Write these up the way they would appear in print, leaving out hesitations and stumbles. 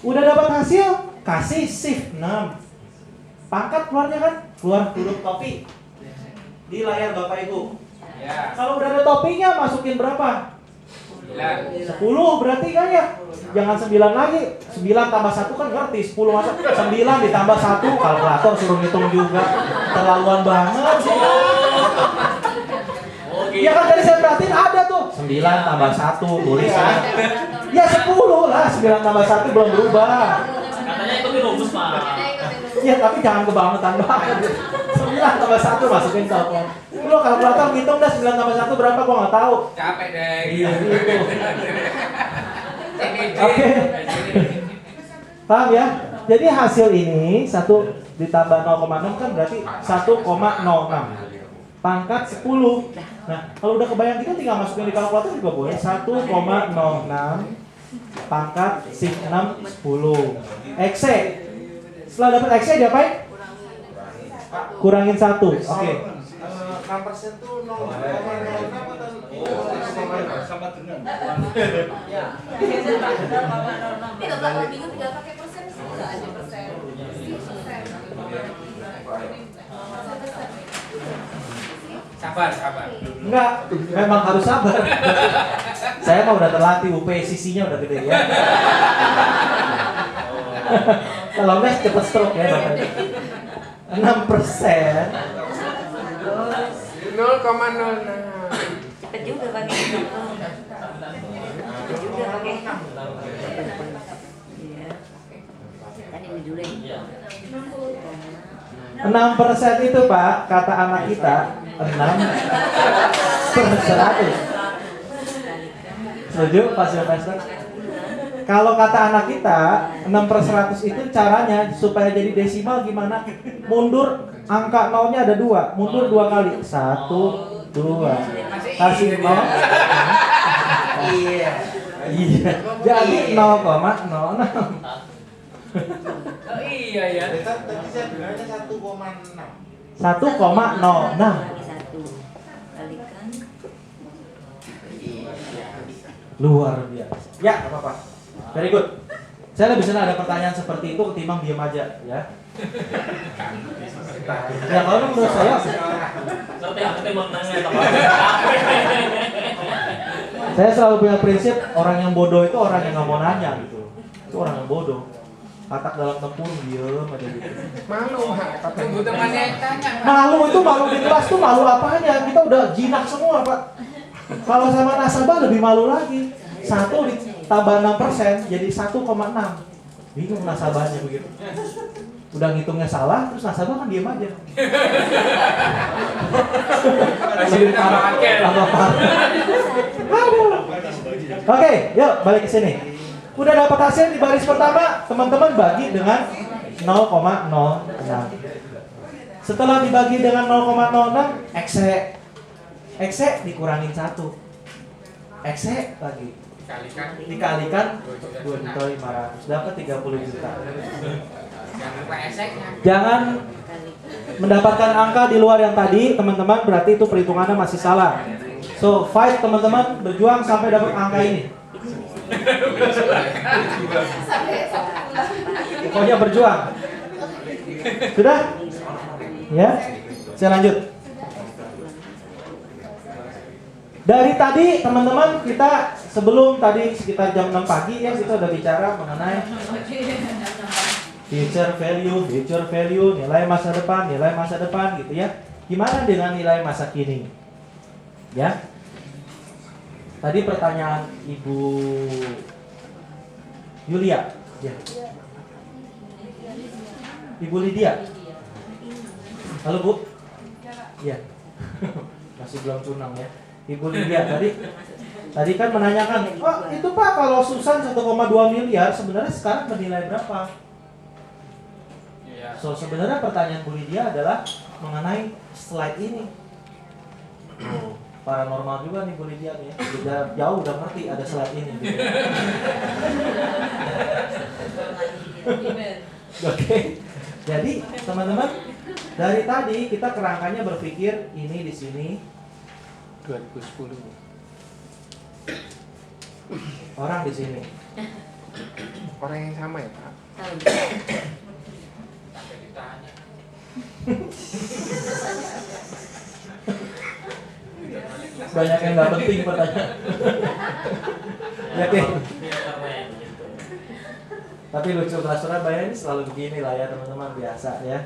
Udah dapat hasil, kasih shift 6. Pangkat keluarnya kan? Keluar huruf topi di layar Bapak Ibu. Ya. Kalau udah ada topinya, masukin berapa? 10 berarti kan ya? Jangan 9 lagi. 9 tambah 1 kan ngerti. 10 masuk 9 ditambah 1. Kalkulator suruh ngitung juga. Terlaluan banget sih. Ya kan tadi saya perhatiin ada tuh 9 tambah 1 tulisan. Ya 10 lah. 9 tambah 1 belum berubah. Katanya itu rumus, Pak. Ya tapi jangan kebangetan banget. 9 tambah 1 masukin kalkulator. Lu kalkulator ngitung dah 9 tambah 1 berapa gua nggak tahu. Capek deh. Iya gitu. Oke. Paham ya? Jadi hasil ini 1 ditambah 0,6 kan berarti 1,06. Pangkat 10. Nah, kalau udah kebayang gitu tinggal masukin di kalkulator juga boleh. 1,06 pangkat sin 6 10. X. Setelah dapat X diapain? Kurangin 1. Oke. 6% tuh 0,06 sama dengan. Tidak bakal bingung tinggal pakai persen sih, nggak ada persen. Sabar. Enggak, memang harus sabar. Saya mah udah terlatih, UP sisinya udah gede ya. Kalau enggak cepet stroke ya Bapak. 6%. 0,06. Cepet juga pakai. Cepet juga pakai. Iya. Tadi ini dulu ya. 6% itu Pak, kata anak kita 6/100. Setuju Pak Silvester? Kalau kata anak kita 6/100 itu caranya supaya jadi desimal gimana? Mundur angka 0-nya ada 2, mundur 2 kali. 1, 2. Kasih 0. Iya. Iya. Jadi 0,06. Oh iya ya. Tadi saya bilangnya 1,6. 1,06. Bagi 1. Kalikan. Luar biasa. Ya, nggak apa-apa. Very good. Saya lebih senang ada pertanyaan seperti itu ketimbang diam aja, ya. Ya kalau menurut saya, Ngerti aku teh mau nanya apa? saya selalu punya prinsip orang yang bodoh itu orang yang nggak mau nanya gitu. Itu orang yang bodoh. Katak dalam tempurung diem aja gitu. Malu, Pak. Tunggu temannya yang tanya. Malu itu malu di kelas tuh malu apanya? Kita udah jinak semua Pak. Kalau sama nasabah lebih malu lagi. 1 ditambah 6% jadi 1,6. Bingung nasabahnya begitu. Udah ngitungnya salah, terus nasabah kan diem aja. Lebih parah, tambah parah. Aduh. Oke, yuk balik ke sini. Udah dapat hasil di baris pertama, teman-teman bagi dengan 0,06. Setelah dibagi dengan 0,06, X dikurangin 1. X lagi dikalikan 2.500 dapat 30 juta. Jangan lupa eseknya. Jangan mendapatkan angka di luar yang tadi, teman-teman, berarti itu perhitungannya masih salah. So, fight teman-teman, berjuang sampai dapat angka ini. Pokoknya berjuang. Sudah? Ya? Saya lanjut. Dari tadi teman-teman kita sebelum tadi sekitar jam 6 pagi ya kita udah bicara mengenai future value, nilai masa depan gitu ya. Gimana dengan nilai masa kini? Ya. Tadi pertanyaan Ibu Yulia, ya. Ibu Lydia. Halo Bu. Ya. Masih belum tunang ya. Ibu Lydia tadi kan menanyakan, oh itu Pak kalau Susan 1,2 miliar sebenarnya sekarang bernilai berapa? So sebenarnya pertanyaan Bu Lydia adalah mengenai slide ini. Oh, paranormal juga nih Bu Lydia nih. Udah jauh udah ngerti ada slide ini. Gitu. Oke. Jadi teman-teman dari tadi kita kerangkanya berpikir ini di sini 2010. orang di sini. Orang yang sama ya Pak? Sampai ditanya. Banyak yang nggak penting pertanyaan. Ya, oke. Tapi lucu, kelas Surabaya ini selalu begini lah ya teman-teman, biasa ya.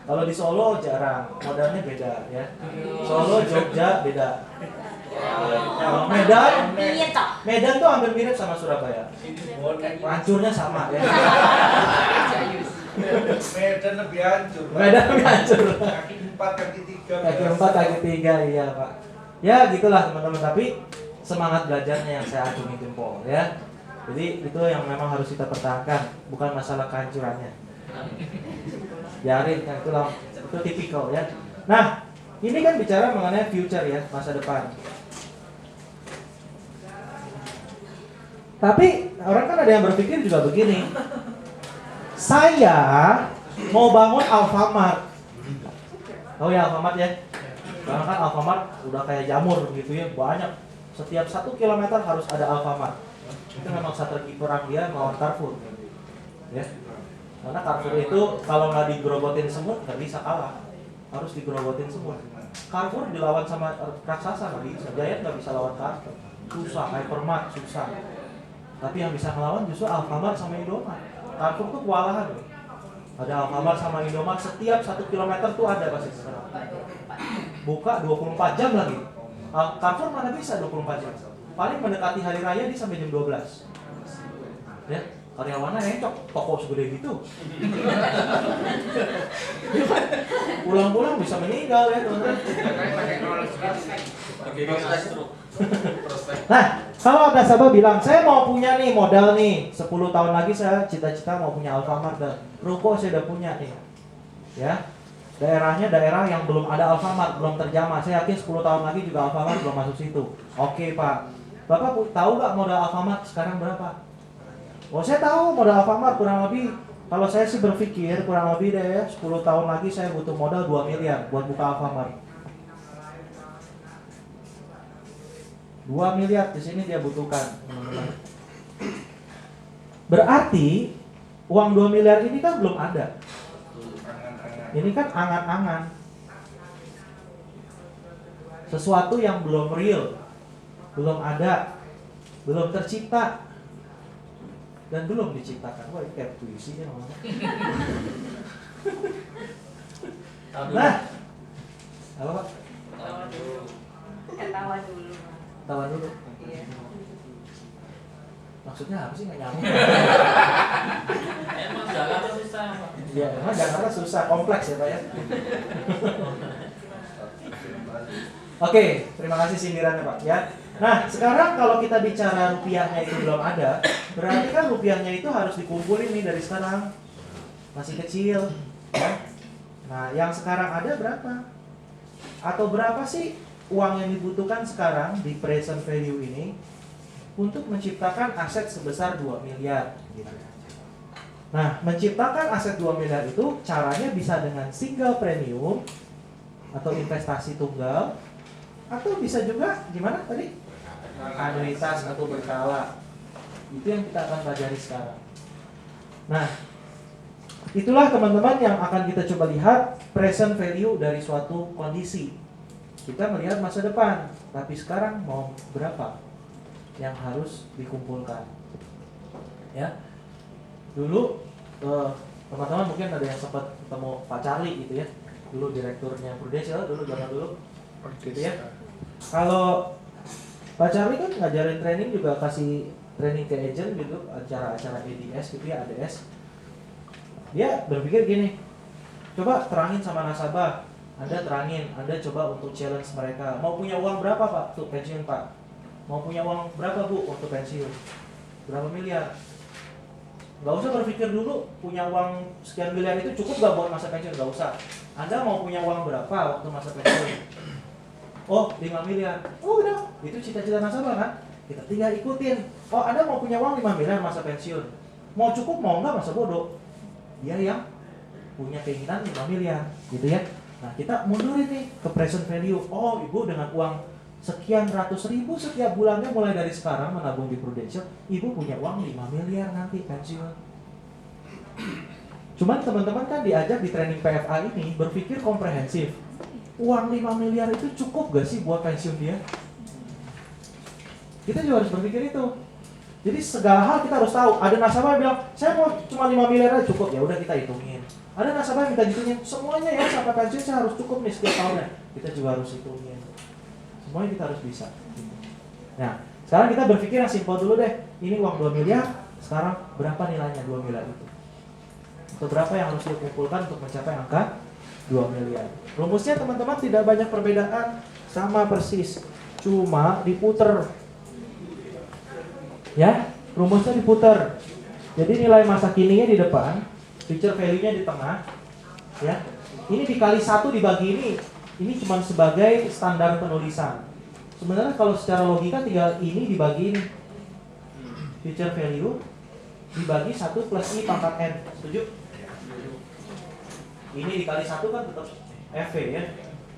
Kalau di Solo jarang, modalnya beda ya. Solo, Jogja beda. Kalau Medan tuh hampir mirip sama Surabaya. Hancurnya sama ya. Medan lebih hancur. Medan lebih hancur. Kaki 4, kaki 3. Kaki 4, kaki 3, iya Pak. Ya gitulah teman-teman, tapi semangat belajarnya yang saya acungi jempol ya. Jadi itu yang memang harus kita pertahankan, bukan masalah kehancurannya. Biarin kan itu tipikal ya. Nah, ini kan bicara mengenai future ya, masa depan. Tapi orang kan ada yang berpikir juga begini. Saya mau bangun Alfamart. Tahu ya Alfamart ya? Karena kan Alfamart udah kayak jamur gitu ya, banyak. Setiap 1 kilometer harus ada Alfamart. Itu memang strategi perang dia melawan Carrefour. Ya. Karena Carrefour itu kalau nggak digerobotin semut nggak bisa kalah, harus digerobotin semut. Carrefour dilawan sama raksasa nggak bisa, Giant nggak bisa lawan Carrefour, susah. Hypermart susah. Tapi yang bisa ngelawan justru Alfamart sama Indomart. Carrefour tuh kewalahan loh. Ada Alfamart sama Indomart setiap 1 kilometer tuh ada pasti sekarang. Buka 24 jam lagi. Carrefour mana bisa 24 jam? Paling mendekati hari raya dia sampai jam 12. Ya. Karyawannya encok, toko segede gitu. Pulang-pulang bisa meninggal ya teman-teman. Nah, kalau ada sahabat bilang, saya mau punya nih modal nih, 10 tahun lagi saya cita-cita mau punya Alfamart dan ruko saya udah punya nih. Ya, daerahnya daerah yang belum ada Alfamart, belum terjamah. Saya yakin 10 tahun lagi juga Alfamart belum masuk situ. Oke Pak, Bapak tahu nggak modal Alfamart sekarang berapa? Oh saya tahu modal Alfamart kurang lebih, kalau saya sih berpikir kurang lebih deh ya, 10 tahun lagi saya butuh modal 2 miliar buat buka Alfamart. 2 miliar di sini dia butuhkan, teman-teman. Berarti uang 2 miliar ini kan belum ada. Ini kan angan-angan. Sesuatu yang belum real, belum ada, belum tercipta, dan belum diciptakan. Wah, ini kayak puisi ya namanya. Nah, apa Pak? Ketawa dulu. Tawa dulu. Iya. Maksudnya apa sih, nggak nyambung? Emang Jakarta susah, Pak. Ya, emang Jakarta susah, kompleks ya Pak ya. Oke, terima kasih sindirannya Pak ya. Nah, sekarang kalau kita bicara rupiahnya itu belum ada, berarti kan rupiahnya itu harus dikumpulin nih dari sekarang. Masih kecil ya. Nah, yang sekarang ada berapa? Atau berapa sih uang yang dibutuhkan sekarang di present value ini untuk menciptakan aset sebesar 2 miliar gitu. Nah, menciptakan aset 2 miliar itu caranya bisa dengan single premium atau investasi tunggal, atau bisa juga gimana tadi? Anuitas atau berkala. Itu yang kita akan pelajari sekarang. Nah, itulah teman-teman yang akan kita coba lihat present value dari suatu kondisi. Kita melihat masa depan, tapi sekarang mau berapa yang harus dikumpulkan. Ya. Dulu teman-teman mungkin ada yang sempat ketemu Pak Charlie gitu ya. Dulu direkturnya Prudential, dulu zaman dulu. Gitu ya. Kalau Pak Charlie kan ngajarin training juga, kasih training ke agent gitu, acara-acara ADS gitu ya, ADS. Dia berpikir gini, coba terangin sama nasabah, Anda terangin, Anda coba untuk challenge mereka. Mau punya uang berapa Pak untuk pensiun Pak? Mau punya uang berapa Bu untuk pensiun? Berapa miliar? Gak usah berpikir dulu punya uang sekian miliar itu cukup gak buat masa pensiun, gak usah. Anda mau punya uang berapa waktu masa pensiun? Oh, 5 miliar. Oh, udah. Itu cita-cita nasabah kan? Kita tinggal ikutin. Oh, Anda mau punya uang 5 miliar masa pensiun. Mau cukup, mau enggak, masa bodoh. Dia yang punya keinginan 5 miliar, gitu ya. Nah, kita mundurin nih ke present value. Oh, Ibu dengan uang sekian ratus ribu setiap bulannya mulai dari sekarang menabung di Prudential, ibu punya uang 5 miliar nanti pensiun. Cuman teman-teman kan diajak di training PFA ini berpikir komprehensif. Uang 5 miliar itu cukup gak sih buat pensiun dia? Kita juga harus berpikir itu. Jadi segala hal kita harus tahu. Ada nasabah yang bilang, saya mau cuma 5 miliar aja cukup, ya udah kita hitungin. Ada nasabah yang minta hitungin, semuanya ya sampai pensiun saya harus cukup nih setiap tahunnya. Kita juga harus hitungin. Semuanya kita harus bisa. Nah, sekarang kita berpikir yang simpel dulu deh. Ini uang 2 miliar, sekarang berapa nilainya 2 miliar itu? Atau berapa yang harus dikumpulkan untuk mencapai angka 2 miliar? Rumusnya teman-teman tidak banyak perbedaan, sama persis. Cuma diputer. Ya, rumusnya diputer. Jadi nilai masa kininya di depan, future value-nya di tengah. Ya, ini dikali 1 dibagi ini cuma sebagai standar penulisan. Sebenarnya kalau secara logika tinggal ini dibagi ini. Future value dibagi 1 plus I pangkat N. Setuju? Ini dikali 1 kan tetap FV ya.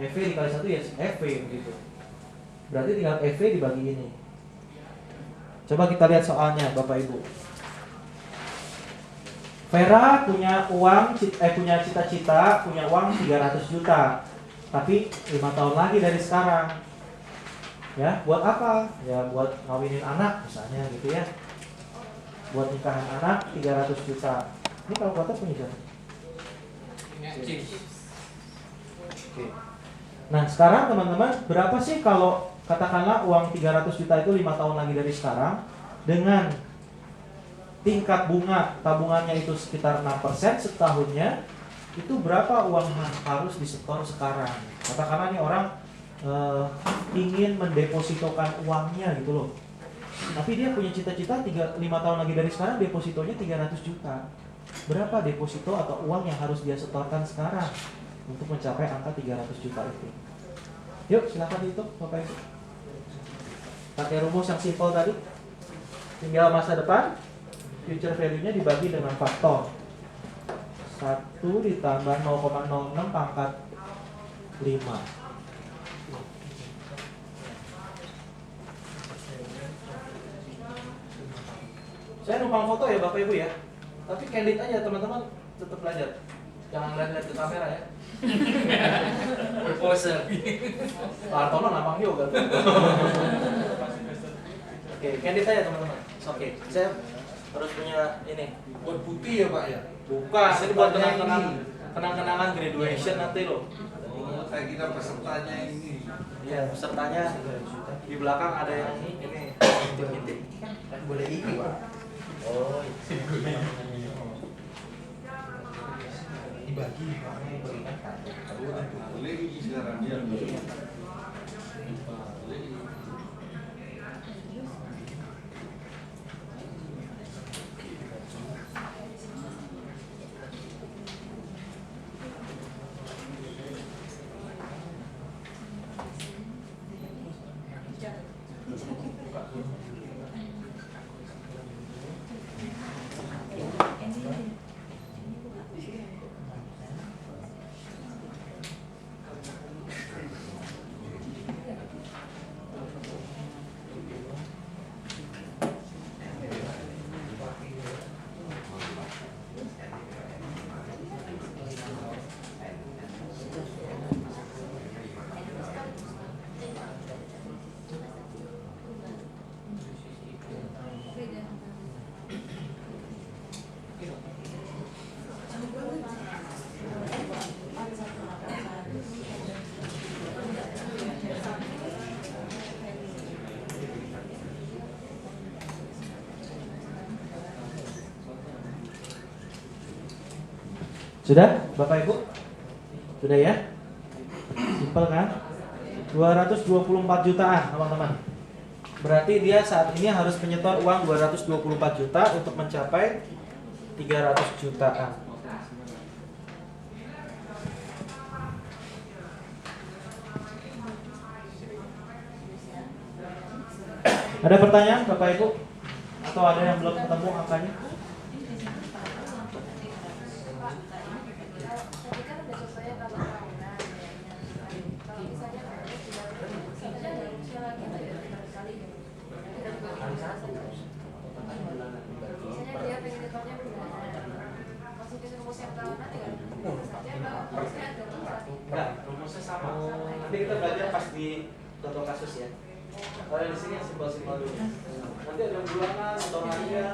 FV dikali 1 ya FV begitu. Berarti tinggal FV dibagi ini. Coba kita lihat soalnya Bapak Ibu. Vera punya cita-cita punya uang 300 juta. Tapi 5 tahun lagi dari sekarang. Ya, buat apa? Ya buat ngawinin anak misalnya gitu ya. Buat nikahan anak 300 juta. Ini kalkulator punya siapa? Oke. Nah, sekarang teman-teman, berapa sih kalau katakanlah uang 300 juta itu 5 tahun lagi dari sekarang dengan tingkat bunga tabungannya itu sekitar 6% setahunnya, itu berapa uang harus disetor sekarang? Katakanlah nih orang ingin mendepositokan uangnya gitu loh. Tapi dia punya cita-cita 5 tahun lagi dari sekarang depositonya 300 juta. Berapa deposito atau uang yang harus dia setorkan sekarang untuk mencapai angka 300 juta itu? Yuk silakan dihitung Bapak Ibu. Pakai rumus yang simpel tadi. Tinggal masa depan, future value-nya dibagi dengan faktor 1 ditambah 0,06 pangkat 5. Saya numpang foto ya Bapak Ibu ya. Tapi candid aja teman-teman, tetap belajar. Jangan lihat ke kamera ya. Pose. Pak Artono nampang juga. Oke, candid aja teman-teman. Oke, saya harus punya ini. Buat putih ya Pak ya? Bukan, ini buat kenang-kenangan graduation nanti loh. Saya kira pesertanya ini. Iya, pesertanya di belakang ada yang ini intip-intip. Boleh ini Pak. Oh, Dibagi Pak. Boleh ini sekarang. Sudah, Bapak Ibu? Sudah ya? Simpel kan? 224 jutaan, teman-teman. Berarti dia saat ini harus menyetor uang 224 juta untuk mencapai 300 jutaan. Ada pertanyaan Bapak Ibu? Atau ada yang belum ketemu angkanya? Enggak, rumusnya sama. Nanti kita belajar pas di contoh kasus ya. Kalau yang di sini yang simpel-simpel dulu. Nanti ada bulangan atau harian